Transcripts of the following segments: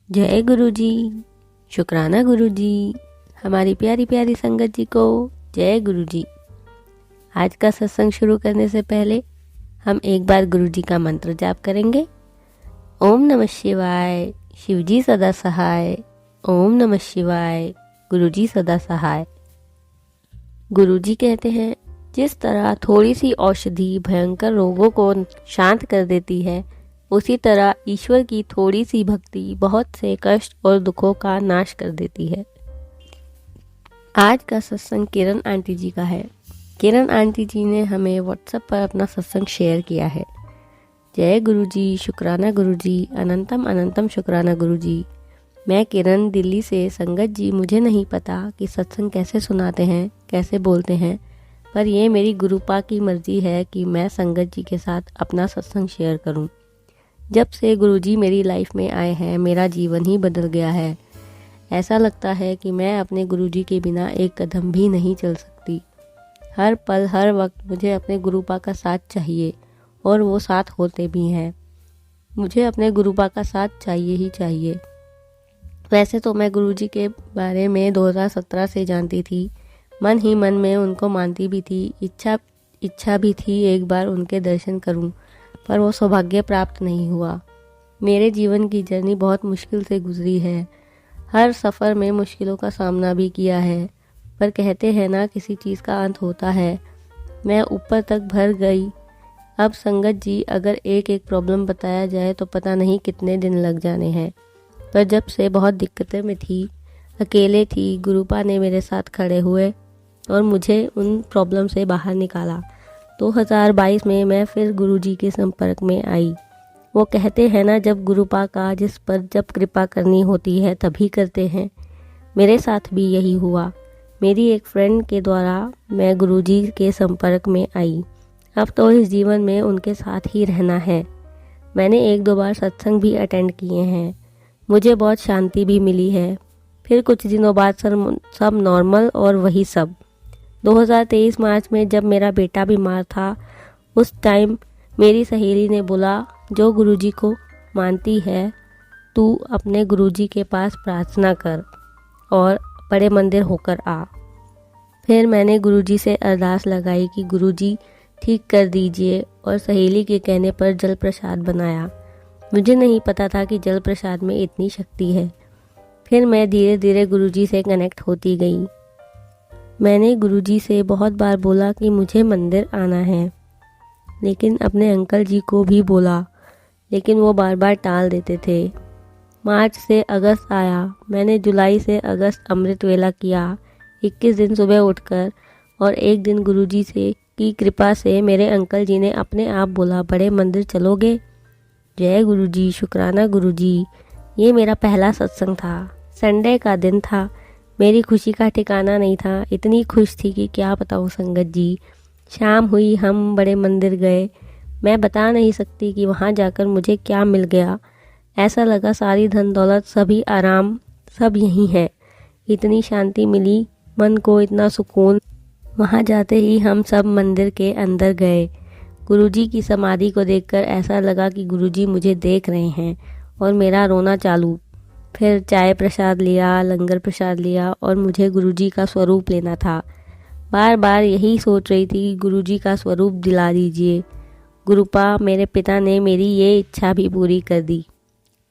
जय गुरु जी। शुक्राना गुरु जी। हमारी प्यारी प्यारी संगत जी को जय गुरु जी। आज का सत्संग शुरू करने से पहले हम एक बार गुरु जी का मंत्र जाप करेंगे। ओम नमः शिवाय, शिव जी सदा सहाय। ओम नमः शिवाय, गुरु जी सदा सहाय। गुरु जी कहते हैं, जिस तरह थोड़ी सी औषधि भयंकर रोगों को शांत कर देती है, उसी तरह ईश्वर की थोड़ी सी भक्ति बहुत से कष्ट और दुखों का नाश कर देती है। आज का सत्संग किरण आंटी जी का है। किरण आंटी जी ने हमें व्हाट्सएप पर अपना सत्संग शेयर किया है। जय गुरु जी, शुक्राना गुरु जी, अनंतम अनंतम शुक्राना गुरु जी। मैं किरण, दिल्ली से। संगत जी, मुझे नहीं पता कि सत्संग कैसे सुनाते हैं, कैसे बोलते हैं, पर यह मेरी गुरुपा की मर्जी है कि मैं संगत जी के साथ अपना सत्संग शेयर करूं। जब से गुरुजी मेरी लाइफ में आए हैं, मेरा जीवन ही बदल गया है। ऐसा लगता है कि मैं अपने गुरुजी के बिना एक कदम भी नहीं चल सकती। हर पल हर वक्त मुझे अपने गुरुपा का साथ चाहिए और वो साथ होते भी हैं। मुझे अपने गुरुपा का साथ चाहिए ही चाहिए। वैसे तो मैं गुरुजी के बारे में 2017 से जानती थी। मन ही मन में उनको मानती भी थी। इच्छा भी थी एक बार उनके दर्शन करूं, पर वो सौभाग्य प्राप्त नहीं हुआ। मेरे जीवन की जर्नी बहुत मुश्किल से गुजरी है। हर सफ़र में मुश्किलों का सामना भी किया है, पर कहते हैं ना, किसी चीज़ का अंत होता है। मैं ऊपर तक भर गई। अब संगत जी, अगर एक एक प्रॉब्लम बताया जाए तो पता नहीं कितने दिन लग जाने हैं। पर जब से बहुत दिक्कतें में थी, अकेले थी, गुरुपा ने मेरे साथ खड़े हुए और मुझे उन प्रॉब्लम से बाहर निकाला। 2022 में मैं फिर गुरुजी के संपर्क में आई। वो कहते हैं ना, जब गुरुपा का जिस पर जब कृपा करनी होती है तभी करते हैं। मेरे साथ भी यही हुआ। मेरी एक फ्रेंड के द्वारा मैं गुरुजी के संपर्क में आई। अब तो इस जीवन में उनके साथ ही रहना है। मैंने 1-2 बार सत्संग भी अटेंड किए हैं। मुझे बहुत शांति भी मिली है। फिर कुछ दिनों बाद सब नॉर्मल और वही सब। 2023 मार्च में जब मेरा बेटा बीमार था, उस टाइम मेरी सहेली ने बोला, जो गुरुजी को मानती है, तू अपने गुरुजी के पास प्रार्थना कर और बड़े मंदिर होकर आ। फिर मैंने गुरुजी से अरदास लगाई कि गुरुजी ठीक कर दीजिए, और सहेली के कहने पर जल प्रसाद बनाया। मुझे नहीं पता था कि जल प्रसाद में इतनी शक्ति है। फिर मैं धीरे धीरे गुरुजी से कनेक्ट होती गई। मैंने गुरुजी से बहुत बार बोला कि मुझे मंदिर आना है, लेकिन अपने अंकल जी को भी बोला, लेकिन वो बार बार टाल देते थे। मार्च से अगस्त आया। मैंने जुलाई से अगस्त अमृत वेला किया, 21 दिन सुबह उठकर, और एक दिन गुरुजी से की कृपा से मेरे अंकल जी ने अपने आप बोला, बड़े मंदिर चलोगे? जय गुरुजी, शुक्राना गुरुजी। ये मेरा पहला सत्संग था। संडे का दिन था। मेरी खुशी का ठिकाना नहीं था। इतनी खुश थी कि क्या बताऊँ संगत जी। शाम हुई, हम बड़े मंदिर गए। मैं बता नहीं सकती कि वहाँ जाकर मुझे क्या मिल गया। ऐसा लगा सारी धन दौलत, सभी आराम, सब यहीं है। इतनी शांति मिली मन को, इतना सुकून। वहाँ जाते ही हम सब मंदिर के अंदर गए। गुरुजी की समाधि को देखकर ऐसा लगा कि गुरुजी मुझे देख रहे हैं, और मेरा रोना चालू। फिर चाय प्रसाद लिया, लंगर प्रसाद लिया, और मुझे गुरुजी का स्वरूप लेना था। बार बार यही सोच रही थी, गुरुजी का स्वरूप दिला दीजिए। गुरुपा मेरे पिता ने मेरी ये इच्छा भी पूरी कर दी।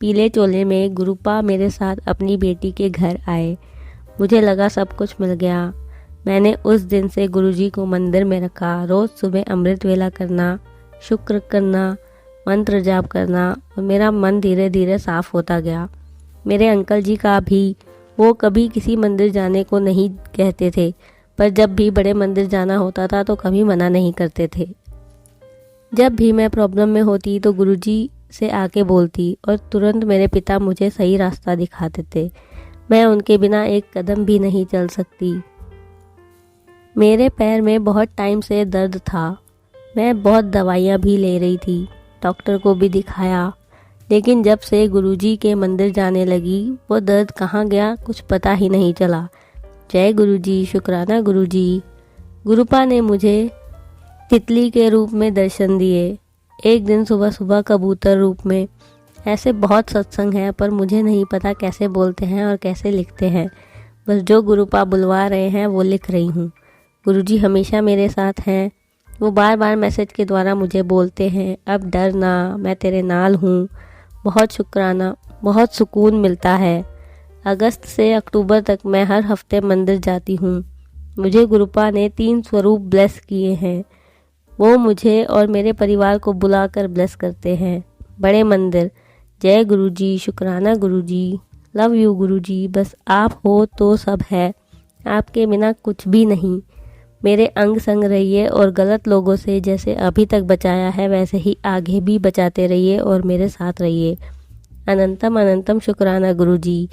पीले चोले में गुरुपा मेरे साथ अपनी बेटी के घर आए। मुझे लगा सब कुछ मिल गया। मैंने उस दिन से गुरुजी को मंदिर में रखा। रोज़ सुबह अमृत वेला करना, शुक्र करना, मंत्र जाप करना, और मेरा मन धीरे धीरे साफ होता गया। मेरे अंकल जी का भी, वो कभी किसी मंदिर जाने को नहीं कहते थे, पर जब भी बड़े मंदिर जाना होता था तो कभी मना नहीं करते थे। जब भी मैं प्रॉब्लम में होती तो गुरुजी से आके बोलती, और तुरंत मेरे पिता मुझे सही रास्ता दिखा देते। मैं उनके बिना एक कदम भी नहीं चल सकती। मेरे पैर में बहुत टाइम से दर्द था। मैं बहुत दवाइयाँ भी ले रही थी, डॉक्टर को भी दिखाया, लेकिन जब से गुरुजी के मंदिर जाने लगी, वो दर्द कहाँ गया कुछ पता ही नहीं चला। जय गुरुजी, शुक्राना गुरुजी। गुरुपा ने मुझे तितली के रूप में दर्शन दिए। एक दिन सुबह सुबह कबूतर रूप में। ऐसे बहुत सत्संग हैं पर मुझे नहीं पता कैसे बोलते हैं और कैसे लिखते हैं। बस जो गुरुपा बुलवा रहे हैं वो लिख रही हूँ। गुरुजी हमेशा मेरे साथ हैं। वो बार बार मैसेज के द्वारा मुझे बोलते हैं, अब डर ना, मैं तेरे नाल हूँ। बहुत शुक्राना, बहुत सुकून मिलता है। अगस्त से अक्टूबर तक मैं हर हफ्ते मंदिर जाती हूँ। मुझे गुरुपा ने 3 स्वरूप ब्लेस किए हैं। वो मुझे और मेरे परिवार को बुलाकर ब्लेस करते हैं। बड़े मंदिर, जय गुरुजी, शुक्राना गुरुजी, लव यू गुरुजी, बस आप हो तो सब है, आपके बिना कुछ भी नहीं। मेरे अंग संग रहिए और गलत लोगों से जैसे अभी तक बचाया है वैसे ही आगे भी बचाते रहिए और मेरे साथ रहिए। अनंतम अनंतम शुक्राना गुरुजी।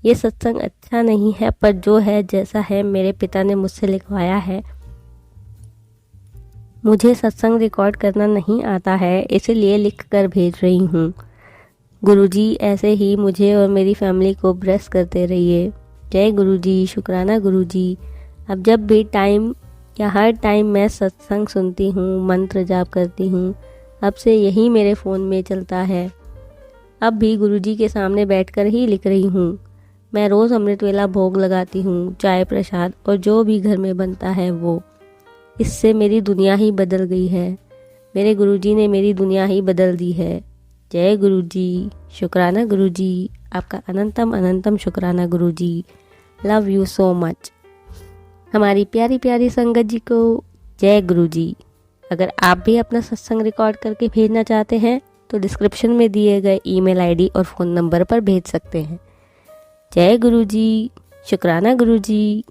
ये सत्संग अच्छा नहीं है पर जो है जैसा है मेरे पिता ने मुझसे लिखवाया है। मुझे सत्संग रिकॉर्ड करना नहीं आता है, इसलिए लिख कर भेज रही हूँ। गुरुजी ऐसे ही मुझे और मेरी फैमिली को ब्लेस करते रहिए। जय गुरुजी, शुक्राना गुरुजी। अब जब भी टाइम या हर टाइम मैं सत्संग सुनती हूँ, मंत्र जाप करती हूँ, अब से यही मेरे फ़ोन में चलता है। अब भी गुरुजी के सामने बैठकर ही लिख रही हूँ। मैं रोज़ अमृत वेला भोग लगाती हूँ, चाय प्रसाद और जो भी घर में बनता है वो। इससे मेरी दुनिया ही बदल गई है। मेरे गुरुजी ने मेरी दुनिया ही बदल दी है। जय गुरुजी, शुक्राना गुरुजी, आपका अनंतम अनंतम शुक्राना गुरुजी। Love you so much. हमारी प्यारी प्यारी संगत जी को जय गुरुजी। अगर आप भी अपना सत्संग रिकॉर्ड करके भेजना चाहते हैं तो डिस्क्रिप्शन में दिए गए ईमेल आईडी और फ़ोन नंबर पर भेज सकते हैं। जय गुरुजी, शुक्राना गुरुजी।